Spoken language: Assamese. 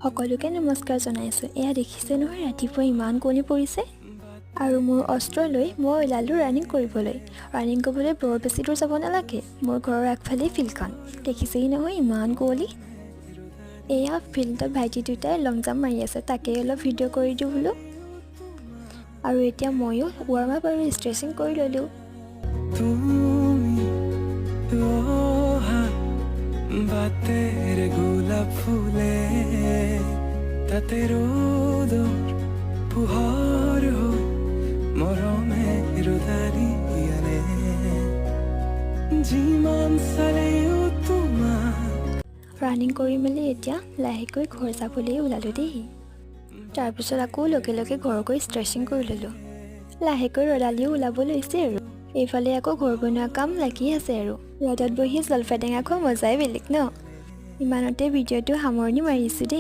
সকলোকে নমস্কাৰ জনাইছোঁ। এয়া দেখিছে নহয় ৰাতিপুৱা ইমান কুঁৱলী পৰিছে আৰু মোৰ অস্ত্ৰ লৈ মই ওলালোঁ ৰানিং কৰিবলৈ। ৰানিং কৰিবলৈ বৰ বেছি দূৰ যাব নালাগে, মোৰ ঘৰৰ আগফালেই ফিল্ডখন। দেখিছেই নহয় ইমান কুঁৱলী। এয়া ফিল্ডত ভাইটি দুটাই লং জাম্প মাৰি আছে, তাকেই অলপ ভিডিঅ' কৰি দিওঁ বোলো। আৰু এতিয়া ময়ো ৱাৰ্ম আপ আৰু ষ্ট্ৰেচিং কৰি ল'লোঁ। বাতেৰ গোলাপ ফুলে তাতে ৰোদৰ পোহৰ হৈ মৰমে ৰোদালি আনে যিমান চালেও তোমাক। ৰানিং কৰি মেলি এতিয়া লাহেকৈ ঘৰ যাবলৈ ওলালোঁ দেই। তাৰপিছত আকৌ লগে লগে ঘৰ গৈ ষ্ট্ৰেচিং কৰি ল'লোঁ। লাহেকৈ ৰ'দালিও ওলাব লৈছে আৰু এইফালে আকৌ ঘৰ বনোৱা কাম লাগি আছে আৰু ৰ'দত বহি জলফাই টেঙা খোৱা মজাই বেলেগ ন। ইমানতে ভিডিঅ'টো সামৰণি মাৰিছোঁ দেই।